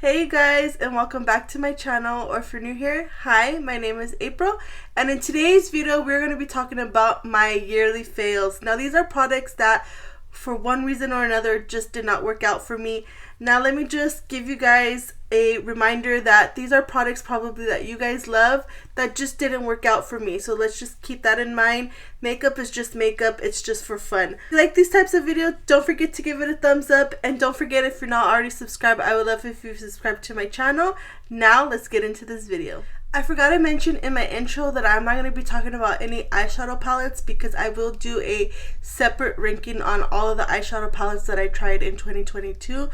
Hey guys, and welcome back to my channel, or if you're new here, hi, my name is April, and in today's video we're going to be talking about my yearly fails. Now these are products that for one reason or another just did not work out for me. Now let me just give you guys a reminder that these are products probably that you guys love that just didn't work out for me. So let's just keep that in mind. Makeup is just makeup, it's just for fun. If you like these types of videos, don't forget to give it a thumbs up, and don't forget, if you're not already subscribed, I would love if you subscribe to my channel. Now let's get into this video. I forgot to mention in my intro that I'm not going to be talking about any eyeshadow palettes because I will do a separate ranking on all of the eyeshadow palettes that I tried in 2022.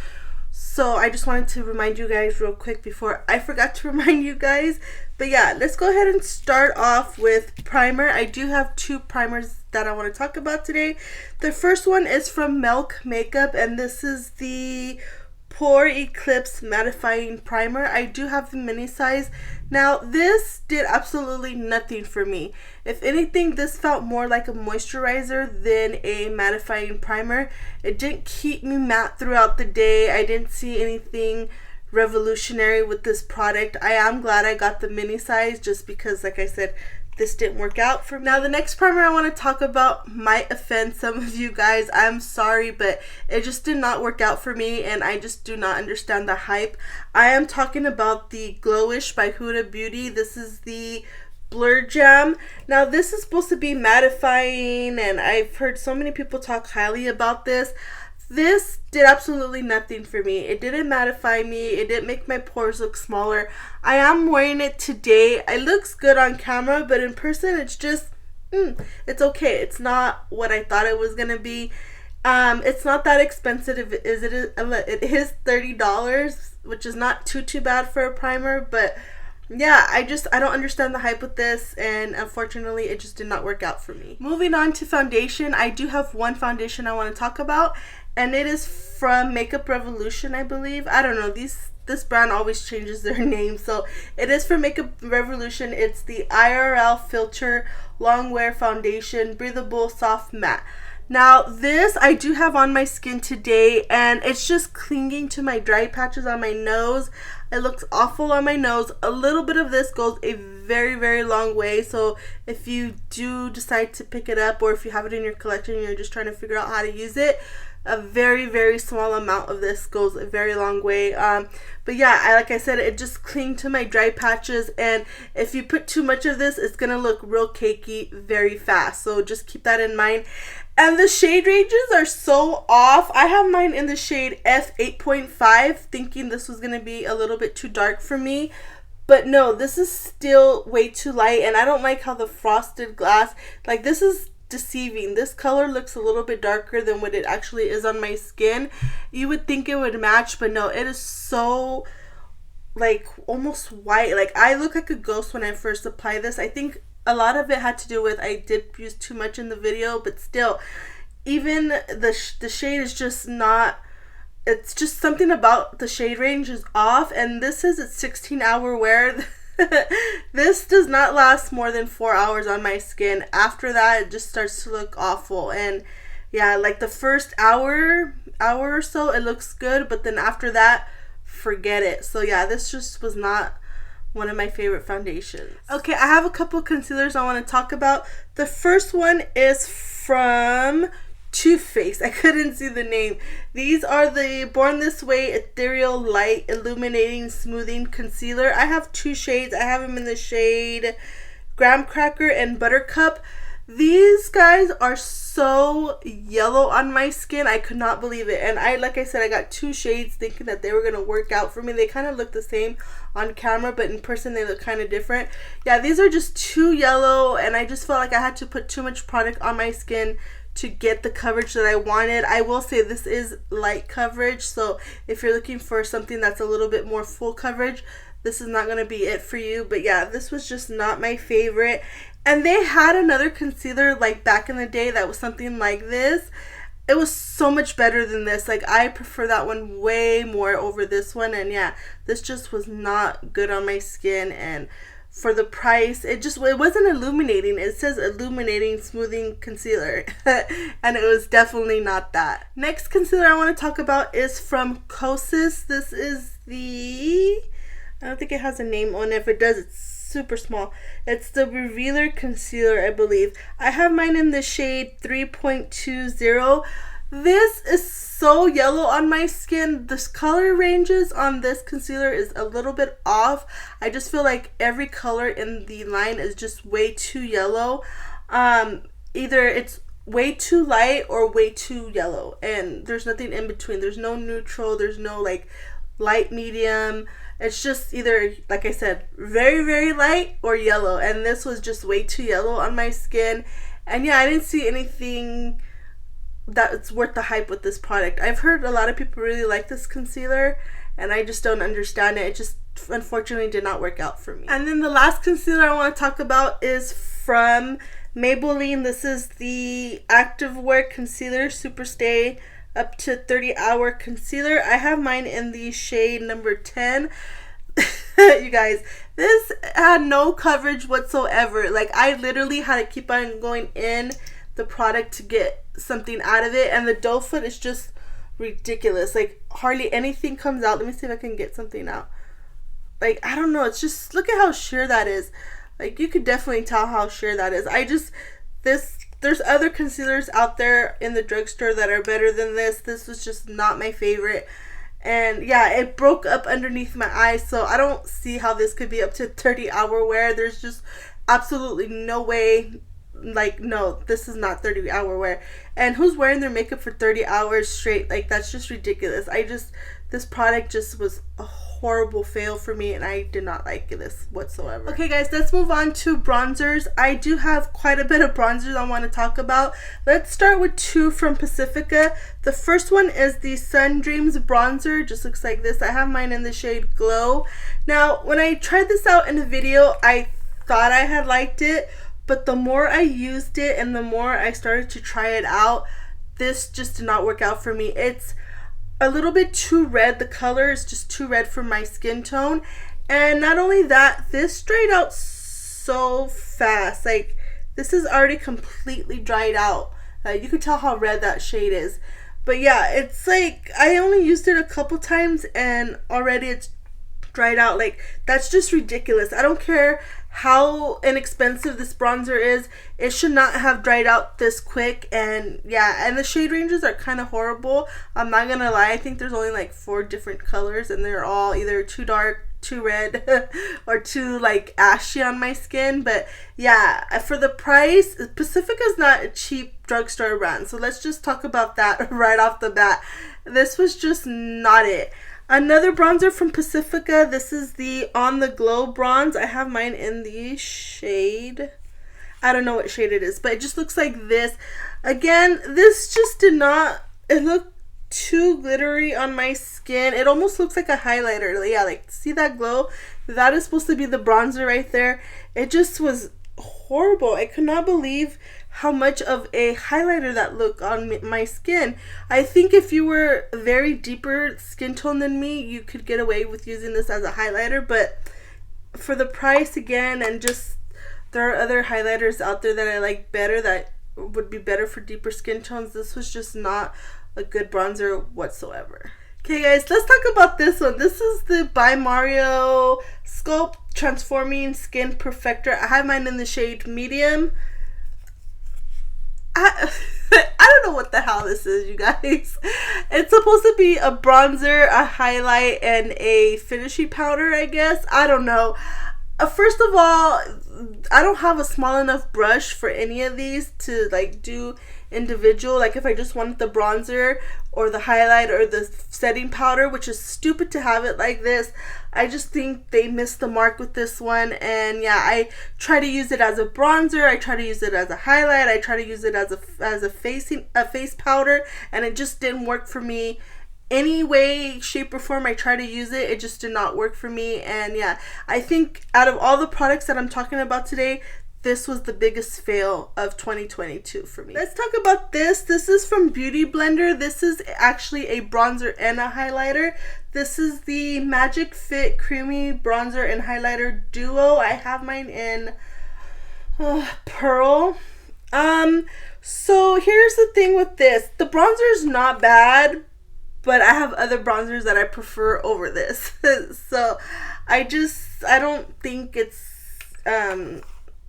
So I just wanted to remind you guys real quick before I forgot to remind you guys. But yeah, let's go ahead and start off with primer. I do have two primers that I want to talk about today. The first one is from Milk Makeup, and this is the Pore Eclipse Mattifying Primer. I do have the mini size. Now this did absolutely nothing for me. If anything, this felt more like a moisturizer than a mattifying primer. It didn't keep me matte throughout the day. I didn't see anything revolutionary with this product. I am glad I got the mini size just because, like I said, this didn't work out for me. Now the next primer I want to talk about might offend some of you guys. I'm sorry, but it just did not work out for me, and I just do not understand the hype. I am talking about the Glowish by Huda Beauty. This is the Blur Jam. Now this is supposed to be mattifying, and I've heard so many people talk highly about this. This did absolutely nothing for me. It didn't mattify me. It didn't make my pores look smaller. I am wearing it today. It looks good on camera, but in person it's just, it's okay. It's not what I thought it was going to be. It's not that expensive. It is $30, which is not too bad for a primer, but yeah, I don't understand the hype with this, and unfortunately it just did not work out for me. Moving on to foundation, I do have one foundation I want to talk about, and it is from Makeup Revolution, I believe. I don't know, this brand always changes their name, so it is from Makeup Revolution. It's the IRL Filter Long Wear Foundation Breathable Soft Matte. Now this I do have on my skin today, and it's just clinging to my dry patches on my nose. It looks awful on my nose. A little bit of this goes a very long way, so if you do decide to pick it up, or if you have it in your collection and you're just trying to figure out how to use it, a very small amount of this goes a very long way. But yeah, like I said, it just clings to my dry patches, and if you put too much of this, it's gonna look real cakey very fast, so just keep that in mind. And the shade ranges are so off. I have mine in the shade F8.5, thinking this was going to be a little bit too dark for me. But no, this is still way too light, and I don't like how the frosted glass, like, this is deceiving. This color looks a little bit darker than what it actually is on my skin. You would think it would match, but no, it is so, like, almost white. Like, I look like a ghost when I first apply this. I think a lot of it had to do with I did use too much in the video, but still, even the shade is just not, it's just something about the shade range is off, and this is a 16-hour wear. This does not last more than 4 hours on my skin. After that, it just starts to look awful, and yeah, like the first hour or so, it looks good, but then after that, forget it. So yeah, this just was not one of my favorite foundations. Okay, I have a couple concealers I want to talk about. The first one is from Too Faced. I couldn't see the name. These are the Born This Way Ethereal Light Illuminating Smoothing Concealer. I have two shades. I have them in the shade Graham Cracker and Buttercup. These guys are so yellow on my skin. I could not believe it. And like I said, I got two shades thinking that they were going to work out for me. They kind of look the same on camera, but in person they look kind of different. Yeah, these are just too yellow, and I just felt like I had to put too much product on my skin to get the coverage that I wanted. I will say this is light coverage, so if you're looking for something that's a little bit more full coverage, this is not going to be it for you. But yeah, this was just not my favorite. And they had another concealer like back in the day that was something like this. It was so much better than this. Like, I prefer that one way more over this one. And yeah, this just was not good on my skin. And for the price. It wasn't illuminating. It says illuminating smoothing concealer and it was definitely not that. Next concealer I want to talk about is from COLLABS. This is the, I don't think it has a name on it. If it does, it's super small. It's the Revealer Concealer, I believe. I have mine in the shade 3.20. This is so yellow on my skin. This color ranges on this concealer is a little bit off. I just feel like every color in the line is just way too yellow. Either it's way too light or way too yellow, and there's nothing in between. There's no neutral, there's no like light medium. It's just either, like I said, very, very light or yellow, and this was just way too yellow on my skin. And yeah, I didn't see anything that's worth the hype with this product. I've heard a lot of people really like this concealer, and I just don't understand it. It just unfortunately did not work out for me. And then the last concealer I want to talk about is from Maybelline. This is the Activewear Concealer Super Stay up to 30-hour concealer. I have mine in the shade number 10. You guys, this had no coverage whatsoever. Like, I literally had to keep on going in the product to get something out of it, and the doe foot is just ridiculous. Like, hardly anything comes out. Let me see if I can get something out. Like, I don't know, it's just, look at how sheer that is. Like, you could definitely tell how sheer that is. There's other concealers out there in the drugstore that are better than this. This was just not my favorite. And yeah, it broke up underneath my eyes, so I don't see how this could be up to 30-hour wear. There's just absolutely no way. Like, no, this is not 30-hour wear. And who's wearing their makeup for 30 hours straight? Like, that's just ridiculous. This product just was a horrible fail for me, and I did not like this whatsoever. Okay guys, let's move on to bronzers. I do have quite a bit of bronzers I want to talk about. Let's start with two from Pacifica. The first one is the Sun Dreams bronzer. Just looks like this. I have mine in the shade Glow. Now, when I tried this out in a video, I thought I had liked it, but the more I used it and the more I started to try it out, this just did not work out for me. It's a little bit too red. The color is just too red for my skin tone. And not only that, this dried out so fast. Like, this is already completely dried out. You can tell how red that shade is. But yeah, it's like, I only used it a couple times and already it's dried out. Like, that's just ridiculous. I don't care how inexpensive this bronzer is, it should not have dried out this quick. And yeah, and the shade ranges are kind of horrible. I'm not gonna lie, I think there's only like 4 different colors, and they're all either too dark, too red, or too like ashy on my skin. But yeah, for the price, Pacifica's not a cheap drugstore brand, so let's just talk about that right off the bat. This was just not it. Another bronzer from Pacifica, this is the On the Glow bronze. I have mine in the shade, I don't know what shade it is, but it just looks like this. Again, this just did not, it looked too glittery on my skin. It almost looks like a highlighter. Yeah, like, see that glow? That is supposed to be the bronzer right there. It just was horrible. I could not believe how much of a highlighter that looked on my skin. I think if you were a very deeper skin tone than me, you could get away with using this as a highlighter. But for the price, again, and just there are other highlighters out there that I like better, that would be better for deeper skin tones. This was just not a good bronzer whatsoever. Okay guys, let's talk about this one. This is the By Mario Sculpt Transforming Skin Perfector. I have mine in the shade Medium. I don't know what the hell this is, you guys. It's supposed to be a bronzer, a highlight, and a finishing powder, I guess. I don't know. First of all, I don't have a small enough brush for any of these to like do individual. Like, if I just wanted the bronzer or the highlight or the setting powder, which is stupid to have it like this. I just think they missed the mark with this one. And yeah, I try to use it as a bronzer, I try to use it as a highlight, I try to use it as a face powder, and it just didn't work for me. Any way, shape, or form I try to use it, it just did not work for me. And yeah, I think out of all the products that I'm talking about today, this was the biggest fail of 2022 for me. Let's talk about this. This is from Beauty Blender. This is actually a bronzer and a highlighter. This is the Magic Fit Creamy Bronzer and Highlighter Duo. I have mine in Pearl. So here's the thing with this. The bronzer is not bad, but I have other bronzers that I prefer over this. So I don't think it's,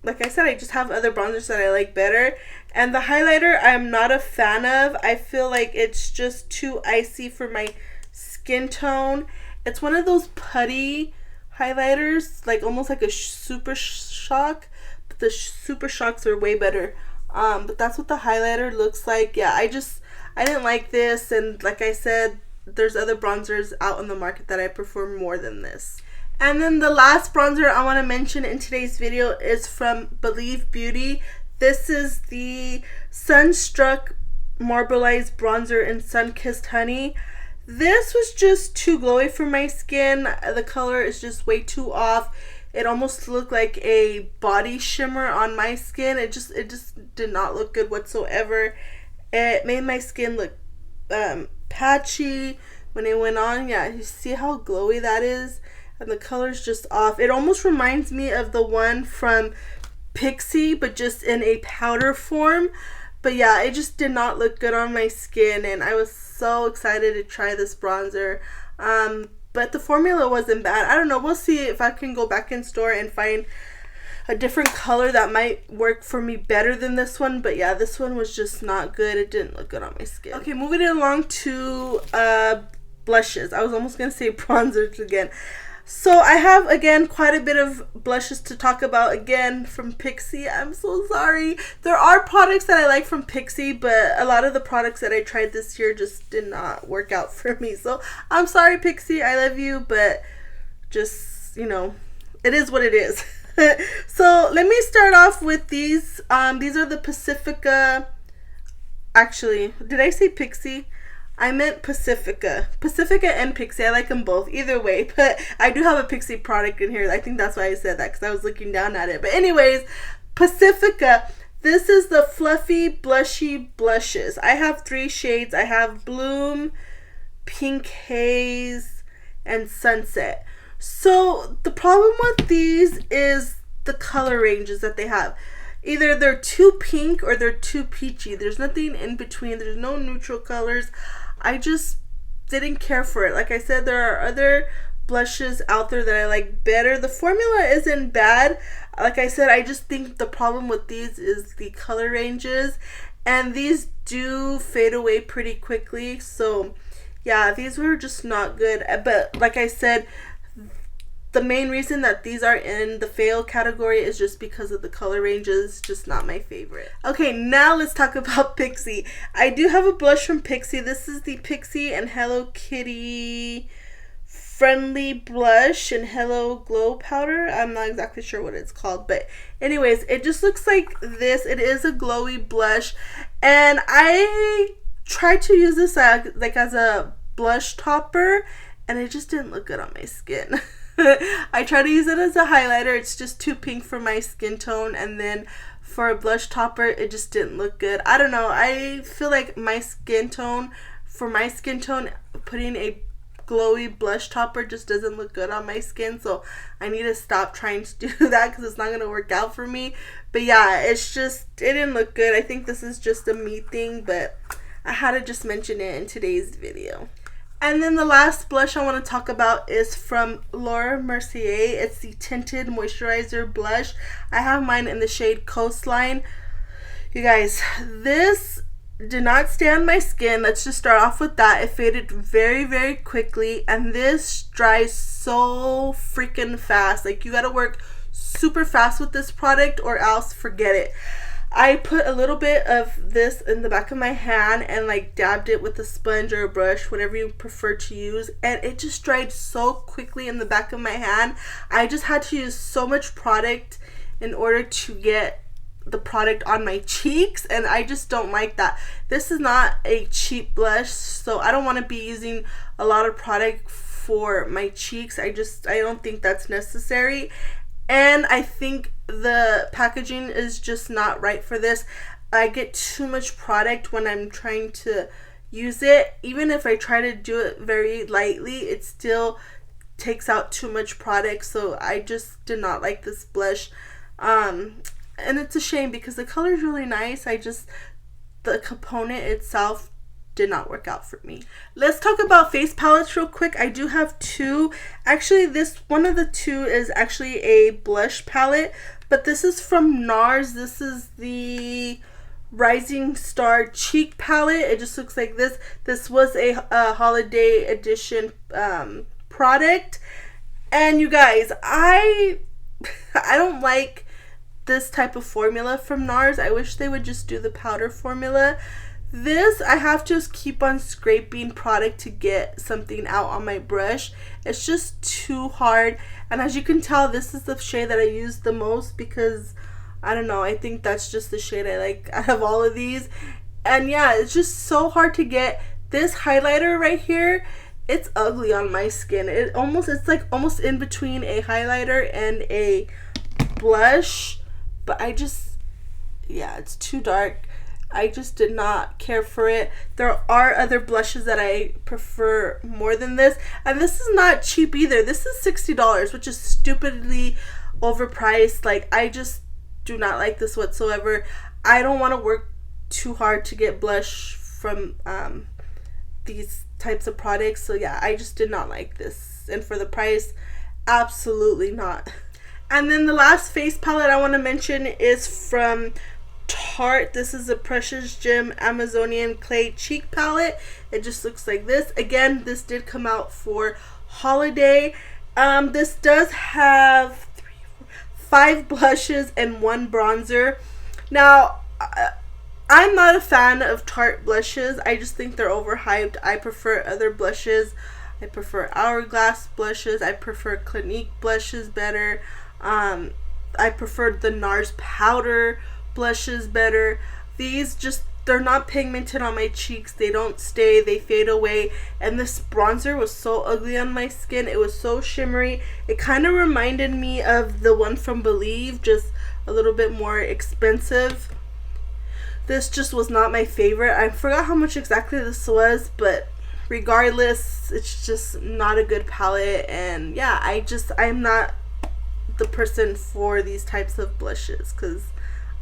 like I said, I just have other bronzers that I like better. And the highlighter I'm not a fan of. I feel like it's just too icy for my skin tone. It's one of those putty highlighters, like almost like a Super Shock. But the Super Shocks are way better. But that's what the highlighter looks like. Yeah, I didn't like this, and like I said, there's other bronzers out on the market that I prefer more than this. And then the last bronzer I want to mention in today's video is from Believe Beauty. This is the Sunstruck Marbleized Bronzer in Sun-Kissed Honey. This was just too glowy for my skin. The color is just way too off. It almost looked like a body shimmer on my skin. It just did not look good whatsoever. It made my skin look patchy when it went on. Yeah, you see how glowy that is? And the color's just off. It almost reminds me of the one from Pixi, but just in a powder form. But yeah, it just did not look good on my skin, and I was so excited to try this bronzer. But the formula wasn't bad. I don't know. We'll see if I can go back in store and find a different color that might work for me better than this one. But yeah, this one was just not good. It didn't look good on my skin. Okay, moving along to blushes. I was almost going to say bronzers again. So I have, again, quite a bit of blushes to talk about, again, from Pixi. I'm so sorry. There are products that I like from Pixi, but a lot of the products that I tried this year just did not work out for me. So I'm sorry, Pixi. I love you, but just, you know, it is what it is. So let me start off with these. These are the Pacifica. Actually, did I say Pixi? I meant Pacifica. Pacifica and Pixi. I like them both. Either way. But I do have a Pixi product in here. I think that's why I said that, because I was looking down at it. But anyways, Pacifica. This is the Fluffy Blushy Blushes. I have 3 shades. I have Bloom, Pink Haze, and Sunset. So the problem with these is the color ranges that they have. Either they're too pink or they're too peachy. There's nothing in between. There's no neutral colors. I just didn't care for it. Like I said, there are other blushes out there that I like better. The formula isn't bad. Like I said, I just think the problem with these is the color ranges. And these do fade away pretty quickly. So yeah, these were just not good. But like I said, the main reason that these are in the fail category is just because of the color ranges. Just not my favorite. Okay, now let's talk about Pixi. I do have a blush from Pixi. This is the Pixi and Hello Kitty Friendly Blush and Hello Glow Powder. I'm not exactly sure what it's called, but anyways, it just looks like this. It is a glowy blush, and I tried to use this like as a blush topper, and it just didn't look good on my skin. I try to use it as a highlighter. It's just too pink for my skin tone, and then for a blush topper, it just didn't look good. I don't know. I feel like my skin tone, putting a glowy blush topper just doesn't look good on my skin, so I need to stop trying to do that because it's not going to work out for me. But yeah, it didn't look good. I think this is just a me thing, but I had to just mention it in today's video. And then the last blush I want to talk about is from Laura Mercier. It's the Tinted Moisturizer Blush. I have mine in the shade Coastline. You guys, this did not stay on my skin. Let's just start off with that. It faded very, very quickly. And this dries so freaking fast. Like, you gotta work super fast with this product or else forget it. I put a little bit of this in the back of my hand and like dabbed it with a sponge or a brush, whatever you prefer to use, and it just dried so quickly in the back of my hand. I just had to use so much product in order to get the product on my cheeks, and I just don't like that. This is not a cheap blush, so I don't want to be using a lot of product for my cheeks. I don't think that's necessary. And I think the packaging is just not right for this. I get too much product when I'm trying to use it. Even if I try to do it very lightly, it still takes out too much product. So I just did not like this blush. And it's a shame because the color is really nice. The component itself did not work out for me. Let's talk about face palettes real quick. I do have two. Actually, this one of the two is actually a blush palette, but this is from NARS. This is the Rising Star Cheek palette. It just looks like this. This was a holiday edition product, and you guys, I don't like this type of formula from NARS. I wish they would just do the powder formula. This, I have to just keep on scraping product to get something out on my brush. It's just too hard. And as you can tell, this is the shade that I use the most because, I don't know, I think that's just the shade I like out of all of these. And yeah, it's just so hard to get. This highlighter right here, it's ugly on my skin. It's like almost in between a highlighter and a blush. But yeah, it's too dark. I just did not care for it. There are other blushes that I prefer more than this. And this is not cheap either. This is $60, which is stupidly overpriced. Like, I just do not like this whatsoever. I don't want to work too hard to get blush from these types of products. So yeah, I just did not like this. And for the price, absolutely not. And then the last face palette I want to mention is from Tarte. This is a Precious Gem Amazonian Clay Cheek Palette. It just looks like this. Again, this did come out for holiday. This does have 5 blushes and 1 bronzer. Now, I'm not a fan of Tarte blushes. I just think they're overhyped. I prefer other blushes. I prefer Hourglass blushes. I prefer Clinique blushes better. I prefer the NARS powder blushes better. These just, they're not pigmented on my cheeks. They don't stay. They fade away. And this bronzer was so ugly on my skin. It was so shimmery. It kind of reminded me of the one from Believe, just a little bit more expensive. This just was not my favorite. I forgot how much exactly this was, but regardless, it's just not a good palette. And yeah, I'm not the person for these types of blushes because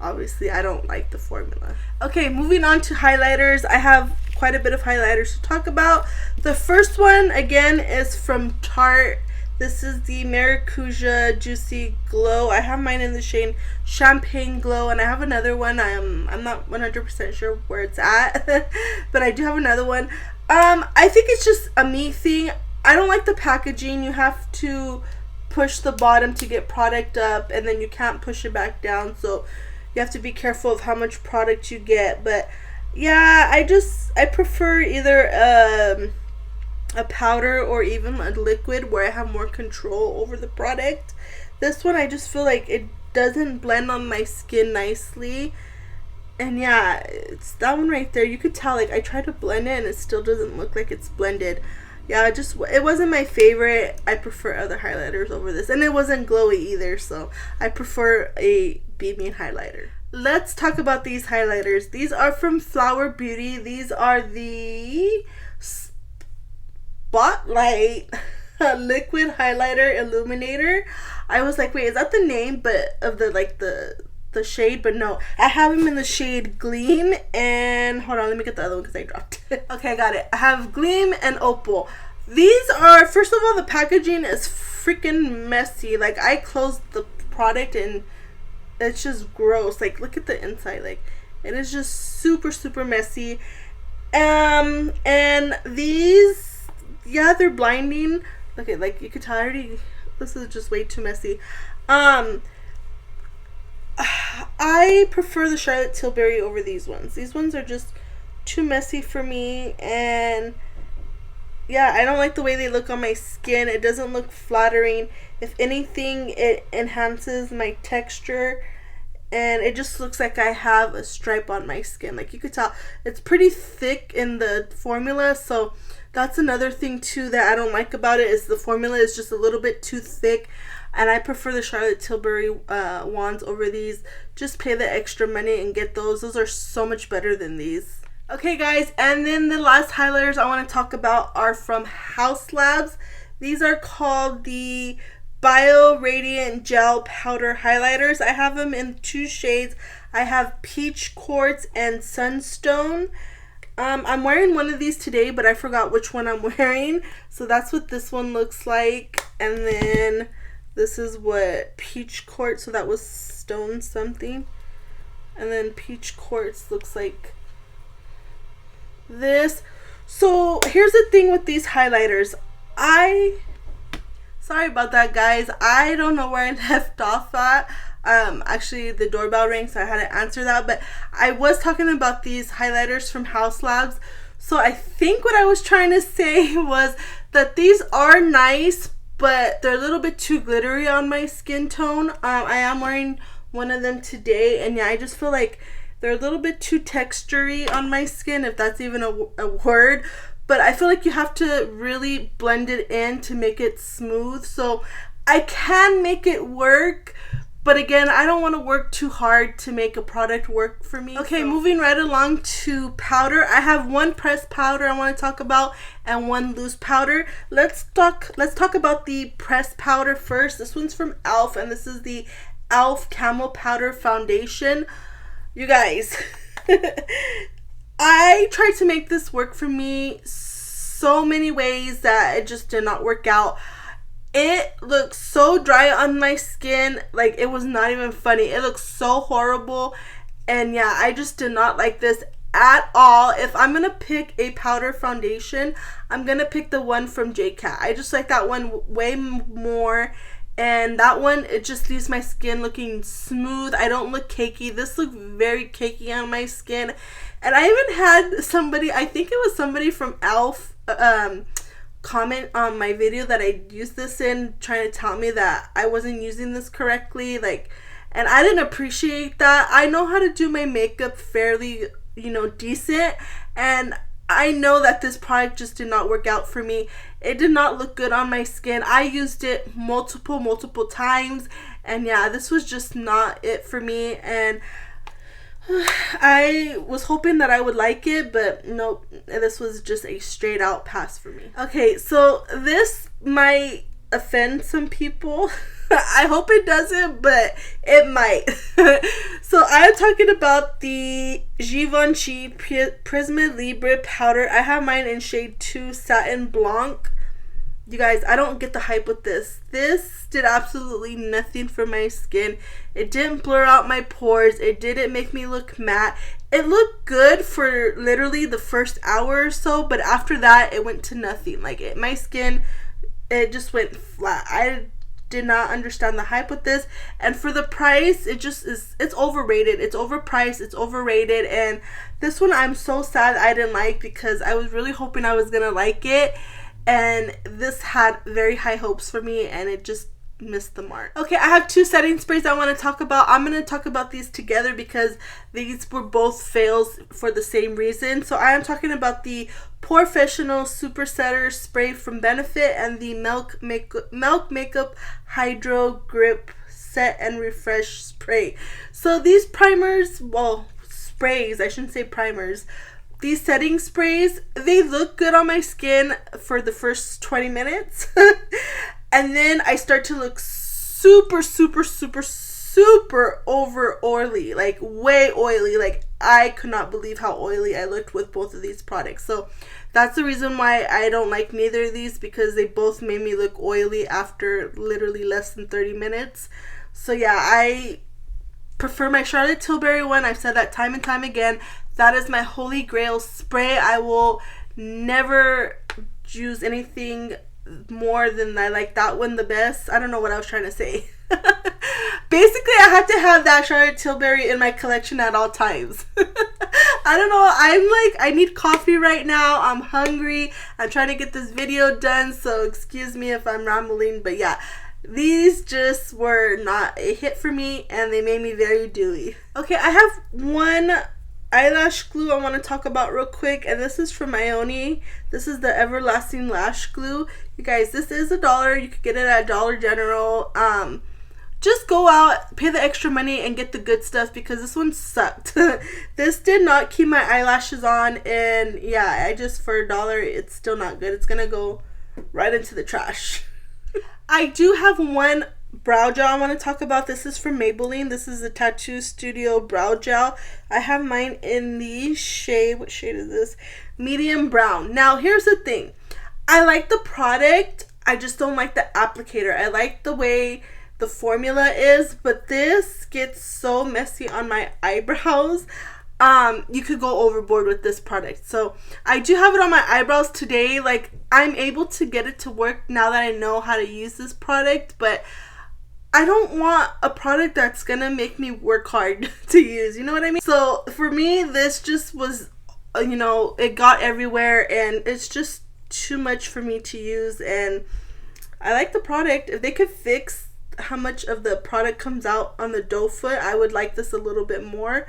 obviously I don't like the formula. Okay, moving on to highlighters. I have quite a bit of highlighters to talk about. The first one again is from Tarte. This is the Maracuja Juicy Glow. I have mine in the shade Champagne Glow, and I have another one. I'm not 100% sure where it's at, but I do have another one. I think it's just a me thing. I don't like the packaging. You have to push the bottom to get product up, and then you can't push it back down, so you have to be careful of how much product you get. But yeah, I prefer either a powder or even a liquid where I have more control over the product. This one, I just feel like it doesn't blend on my skin nicely. And yeah, it's that one right there. You could tell, like, I tried to blend it and it still doesn't look like it's blended. Yeah, it wasn't my favorite. I prefer other highlighters over this. And it wasn't glowy either, so I prefer a beaming highlighter. Let's talk about these highlighters. These are from Flower Beauty. These are the Spotlight Liquid Highlighter Illuminator. I was like, wait, is that the name but of the shade? But no, I have them in the shade Gleam, and hold on, let me get the other one because I dropped it. Okay, I got it. I have Gleam and Opal. These are, first of all, the packaging is freaking messy. Like, I closed the product and it's just gross. Like, look at the inside. Like, it is just super, super messy. And these, yeah, they're blinding. Okay, like, you could tell already, this is just way too messy. I prefer the Charlotte Tilbury over these ones. These ones are just too messy for me, and yeah, I don't like the way they look on my skin. It doesn't look flattering. If anything, it enhances my texture, and it just looks like I have a stripe on my skin. Like, you could tell it's pretty thick in the formula, so That's another thing too that I don't like about it, is the formula is just a little bit too thick. And I prefer the Charlotte Tilbury wands over these. Just pay the extra money and get those. Those are so much better than these. Okay guys, and then the last highlighters I want to talk about are from COLLABS. These are called the Bio Radiant Gel Powder Highlighters. I have them in 2 shades. I have Peach Quartz and Sunstone. I'm wearing one of these today, but I forgot which one I'm wearing. So that's what this one looks like. And then this is what Peach Quartz, so that was Stone something. And then Peach Quartz looks like this. So here's the thing with these highlighters. Sorry about that, guys. I don't know where I left off at. Actually the doorbell rang, so I had to answer that, but I was talking about these highlighters from COLLABS. So I think what I was trying to say was that these are nice, but they're a little bit too glittery on my skin tone. I am wearing one of them today, and yeah, I just feel like they're a little bit too textury on my skin, if that's even a word. But I feel like you have to really blend it in to make it smooth. So I can make it work, but again, I don't want to work too hard to make a product work for me. Okay, moving right along to powder. I have one pressed powder I want to talk about and one loose powder. Let's talk about the pressed powder first. This one's from e.l.f. and this is the e.l.f. Camel Powder Foundation. You guys, I tried to make this work for me so many ways that it just did not work out. It looks so dry on my skin, like it was not even funny. It looks so horrible, and yeah, I just did not like this at all. If I'm gonna pick a powder foundation, I'm gonna pick the one from JCat. I just like that one way more, and that one, it just leaves my skin looking smooth. I don't look cakey. This looked very cakey on my skin, and I even had somebody, I think it was somebody from e.l.f. Comment on my video that I used this in, trying to tell me that I wasn't using this correctly, like, and I didn't appreciate that. I know how to do my makeup fairly, you know, decent, and I know that this product just did not work out for me. It did not look good on my skin. I used it multiple times, and yeah, this was just not it for me, and I was hoping that I would like it, but nope, this was just a straight out pass for me. Okay, so this might offend some people. I hope it doesn't, but it might. So I'm talking about the Givenchy Prisma Libre powder. I have mine in shade 2 Satin Blanc. You guys, I don't get the hype with this. This did absolutely nothing for my skin. It didn't blur out my pores. It didn't make me look matte. It looked good for literally the first hour or so, but after that, it went to nothing. Like, my skin, it just went flat. I did not understand the hype with this, and for the price, it just is, it's overrated. It's overpriced, it's overrated, and this one I'm so sad I didn't like, because I was really hoping I was gonna like it. And this had very high hopes for me, and it just missed the mark. Okay, I have 2 setting sprays I want to talk about. I'm going to talk about these together because these were both fails for the same reason. So I am talking about the Professional Super Setter Spray from Benefit and the Milk Makeup Hydro Grip Set and Refresh Spray. So these primers, well, sprays, I shouldn't say primers. These setting sprays, they look good on my skin for the first 20 minutes. And then I start to look super over oily. Like, way oily. Like, I could not believe how oily I looked with both of these products. So that's the reason why I don't like neither of these, because they both made me look oily after literally less than 30 minutes. So yeah, I prefer my Charlotte Tilbury one. I've said that time and time again. That is my holy grail spray. I will never use anything more than I like that one the best. I don't know what I was trying to say. Basically, I have to have that Charlotte Tilbury in my collection at all times. I don't know. I'm like, I need coffee right now. I'm hungry. I'm trying to get this video done, so excuse me if I'm rambling. But yeah, these just were not a hit for me, and they made me very dewy. Okay, I have one eyelash glue I want to talk about real quick, and this is from Ioni. This is the Everlasting Lash Glue. You guys, this is $1. You could get it at Dollar General. Just go out, pay the extra money, and get the good stuff, because this one sucked. This did not keep my eyelashes on, and yeah, I just, for $1, it's still not good. It's gonna go right into the trash. I do have one brow gel I want to talk about. This is from Maybelline. This is the Tattoo Studio Brow Gel. I have mine in the shade, what shade is this? Medium brown. Now, here's the thing. I like the product. I just don't like the applicator. I like the way the formula is, but this gets so messy on my eyebrows. You could go overboard with this product. So I do have it on my eyebrows today. Like, I'm able to get it to work now that I know how to use this product, but I don't want a product that's gonna make me work hard to use, you know what I mean? So for me, this just was, you know, it got everywhere, and it's just too much for me to use. And I like the product. If they could fix how much of the product comes out on the doe foot, I would like this a little bit more.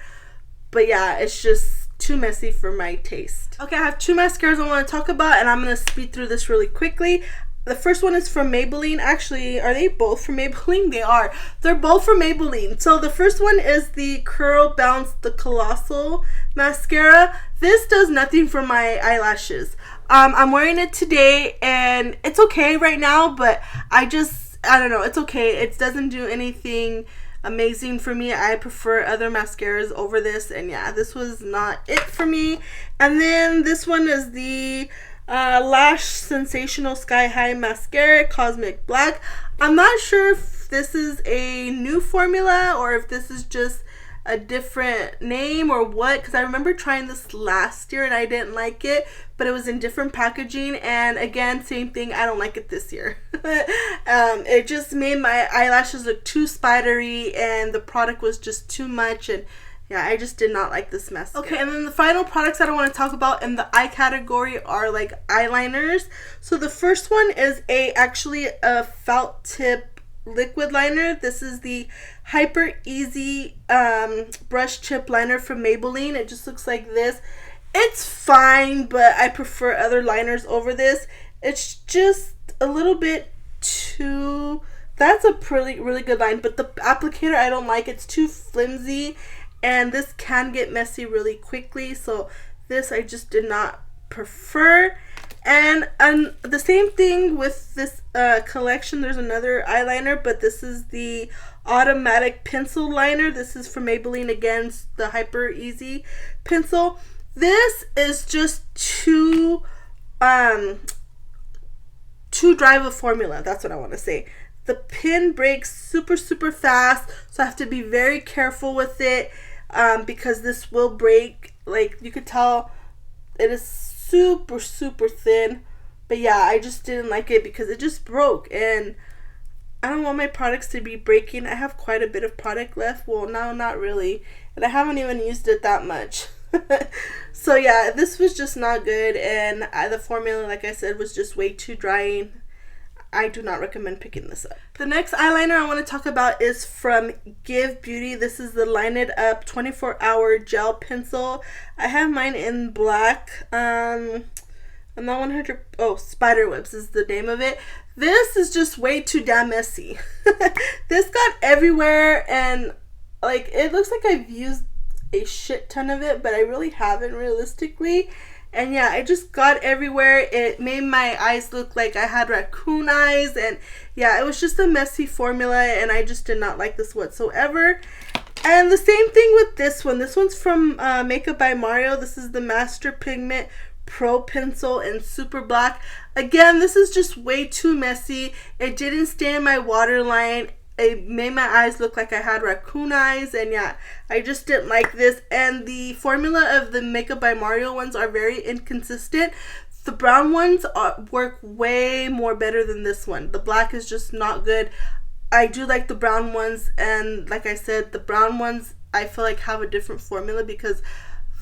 But yeah, it's just too messy for my taste. Okay, I have two mascaras I want to talk about, and I'm going to speed through this really quickly. The first one is from Maybelline. Actually, are they both from Maybelline? They are. They're both from Maybelline. So the first one is the Curl Bounce the Colossal Mascara. This does nothing for my eyelashes. I'm wearing it today, and it's okay right now, but I don't know, it's okay. It doesn't do anything amazing for me. I prefer other mascaras over this, and yeah, this was not it for me. And then this one is the Lash Sensational Sky High Mascara Cosmic Black. I'm not sure if this is a new formula or if this is just a different name or what, because I remember trying this last year and I didn't like it, but it was in different packaging, and again, same thing, I don't like it this year. It just made my eyelashes look too spidery, and the product was just too much, and yeah, I just did not like this mascara. Okay, and then the final products that I want to talk about in the eye category are like eyeliners. So the first one is actually a felt tip liquid liner. This is the Hyper Easy brush tip liner from Maybelline. It just looks like this. It's fine, but I prefer other liners over this. It's just a little bit too, that's a really good line, but the applicator I don't like. It's too flimsy, and this can get messy really quickly, so this I just did not prefer. And the same thing with this collection. There's another eyeliner, but this is the Automatic Pencil Liner. This is from Maybelline again, the Hyper Easy pencil. This is just too dry of a formula. That's what I want to say. The pin breaks super fast, so I have to be very careful with it because this will break. Like, you could tell it is super thin, but yeah, I just didn't like it because it just broke, and I don't want my products to be breaking. I have quite a bit of product left. Well, now not really, and I haven't even used it that much. So yeah, this was just not good, and the formula, like I said, was just way too drying. I do not recommend picking this up. The next eyeliner I want to talk about is from Give Beauty. This is the Line It Up 24-Hour Gel Pencil. I have mine in black. I'm not 100. Oh, Spiderwebs is the name of it. This is just way too damn messy. This got everywhere, and like, it looks like I've used a shit ton of it, but I really haven't realistically. And yeah, it just got everywhere. It made my eyes look like I had raccoon eyes, and yeah, it was just a messy formula, and I just did not like this whatsoever. And the same thing with this one. This one's from Makeup by Mario. This is the Master Pigment Pro Pencil in Super Black. Again, this is just way too messy. It didn't stay in my waterline. It made my eyes look like I had raccoon eyes, and yeah, I just didn't like this. And the formula of the Makeup by Mario ones are very inconsistent. The brown ones work way more better than this one. The black is just not good. I do like the brown ones, and like I said, the brown ones I feel like have a different formula because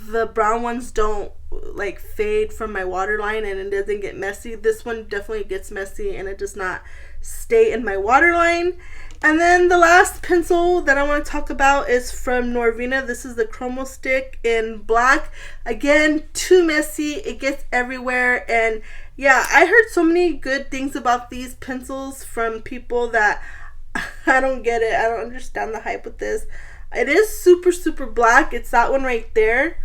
the brown ones don't like fade from my waterline, and it doesn't get messy. This one definitely gets messy, and it does not stay in my waterline. And then the last pencil that I want to talk about is from Norvina. This is the Chromo Stick in black. Again, too messy. It gets everywhere. And yeah, I heard so many good things about these pencils from people that I don't get it. I don't understand the hype with this. It is super, super black. It's that one right there.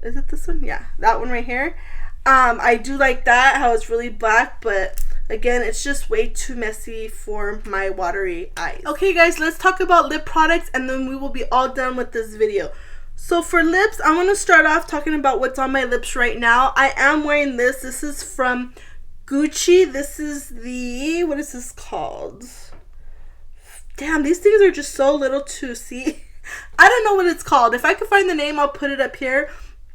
Is it this one? Yeah, that one right here. I do like that, how it's really black, but again, it's just way too messy for my watery eyes. Okay guys, let's talk about lip products and then we will be all done with this video. So for lips, I want to start off talking about what's on my lips right now. I am wearing this. This is from Gucci. This is the, what is this called? Damn, these things are just so little to see. I don't know what it's called. If I can find the name, I'll put it up here.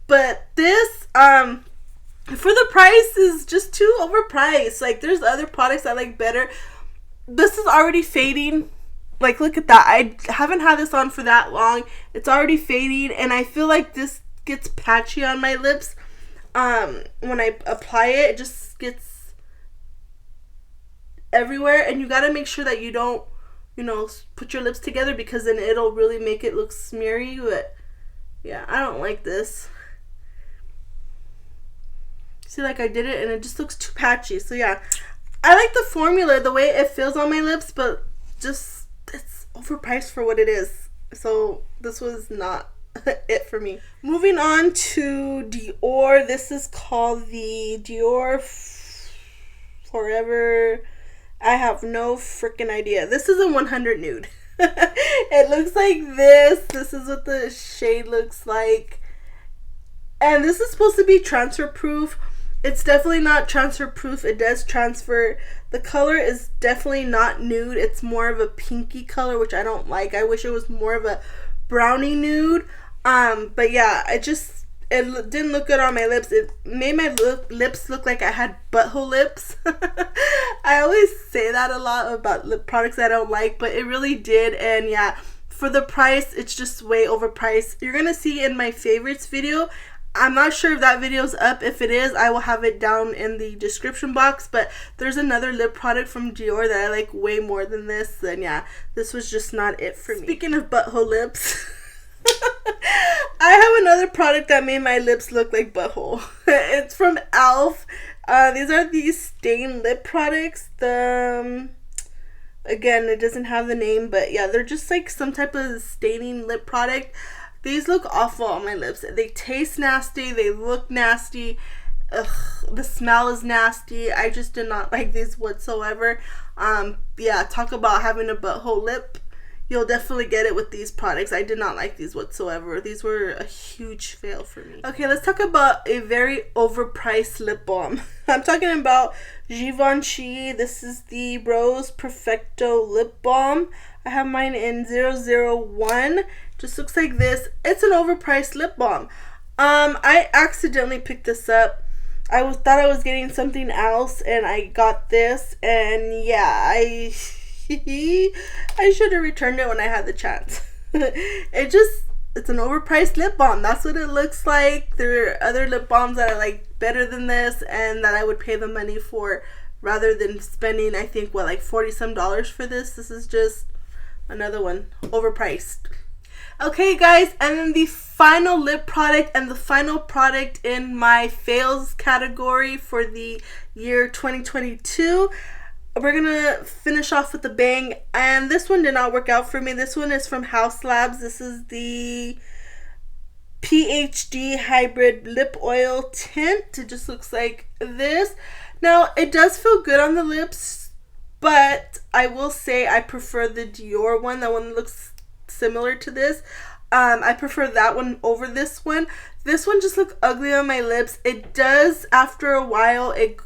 But this, for the price, is just too overpriced. Like, there's other products I like better. This is already fading. Like, look at that. I haven't had this on for that long. It's already fading, and I feel like this gets patchy on my lips. When I apply it, it just gets everywhere, and you gotta make sure that you don't, you know, put your lips together, because then it'll really make it look smeary. But yeah, I don't like this. See, like, I did it and it just looks too patchy. So yeah, I like the formula, the way it feels on my lips, but just, it's overpriced for what it is. So this was not it for me. Moving on to Dior. This is called the Dior Forever. I have no freaking idea. This is a 100 nude. It looks like this. This is what the shade looks like. And this is supposed to be transfer proof. It's definitely not transfer proof. It does transfer. The color is definitely not nude. It's more of a pinky color, which I don't like. I wish it was more of a brownie nude. But yeah, it didn't look good on my lips. It made my lips look like I had butthole lips. I always say that a lot about lip products I don't like, but it really did. And yeah, for the price, it's just way overpriced. You're gonna see in my favorites video. I'm not sure if that video's up. If it is, I will have it down in the description box. But there's another lip product from Dior that I like way more than this. And yeah, this was just not it for me. Speaking of butthole lips, I have another product that made my lips look like butthole. It's from e.l.f. These are these stain lip products. Again, it doesn't have the name, but yeah, they're just like some type of staining lip product. These look awful on my lips. They taste nasty. They look nasty. Ugh, the smell is nasty. I just did not like these whatsoever. Yeah, talk about having a butthole lip. You'll definitely get it with these products. I did not like these whatsoever. These were a huge fail for me. Okay, let's talk about a very overpriced lip balm. I'm talking about Givenchy. This is the Rose Perfecto lip balm. I have mine in 001. Just looks like this. It's an overpriced lip balm. I accidentally picked this up. I thought I was getting something else, and I got this. And yeah, I should have returned it when I had the chance. It's an overpriced lip balm. That's what it looks like. There are other lip balms that I like better than this, and that I would pay the money for, rather than spending, I think, what, like $40 some for this. This is just another one, overpriced. Okay guys, and then the final lip product and the final product in my fails category for the year 2022. We're gonna finish off with a bang, and this one did not work out for me. This one is from COLLABS. This is the PhD Hybrid Lip Oil Tint. It just looks like this. Now, it does feel good on the lips, but I will say I prefer the Dior one. That one looks similar to this. I prefer that one over this one. This one just looks ugly on my lips. It does, after a while, it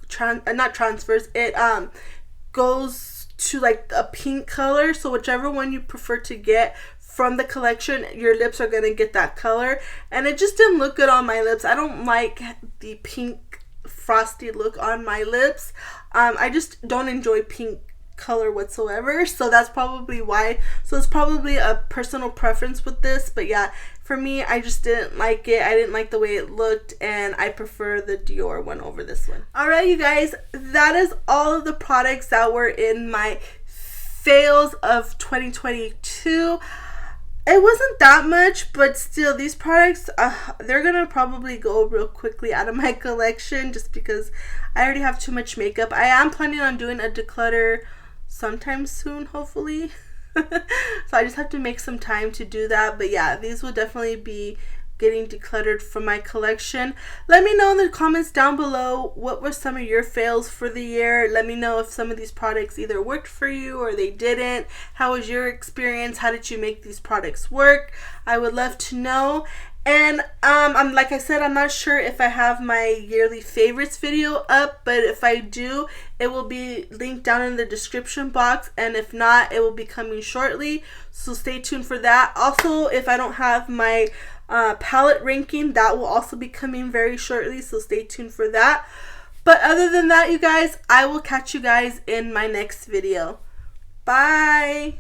goes to like a pink color. So whichever one you prefer to get from the collection, your lips are gonna get that color. And it just didn't look good on my lips. I don't like the pink frosty look on my lips. I just don't enjoy pink color whatsoever, so that's probably why. So it's probably a personal preference with this, but yeah, for me, I just didn't like it. I didn't like the way it looked, and I prefer the Dior one over this one. Alright, you guys, that is all of the products that were in my fails of 2022. It wasn't that much, but still, these products, they're gonna probably go real quickly out of my collection just because I already have too much makeup. I am planning on doing a declutter sometime soon, hopefully. So I just have to make some time to do that. But yeah, these will definitely be getting decluttered from my collection. Let me know in the comments down below what were some of your fails for the year. Let me know if some of these products either worked for you or they didn't. How was your experience? How did you make these products work? I would love to know. And I'm like I said, I'm not sure if I have my yearly favorites video up, but if I do, it will be linked down in the description box, and if not, it will be coming shortly, so stay tuned for that. Also, if I don't have my palette ranking, that will also be coming very shortly, so stay tuned for that. But other than that, you guys, I will catch you guys in my next video. Bye.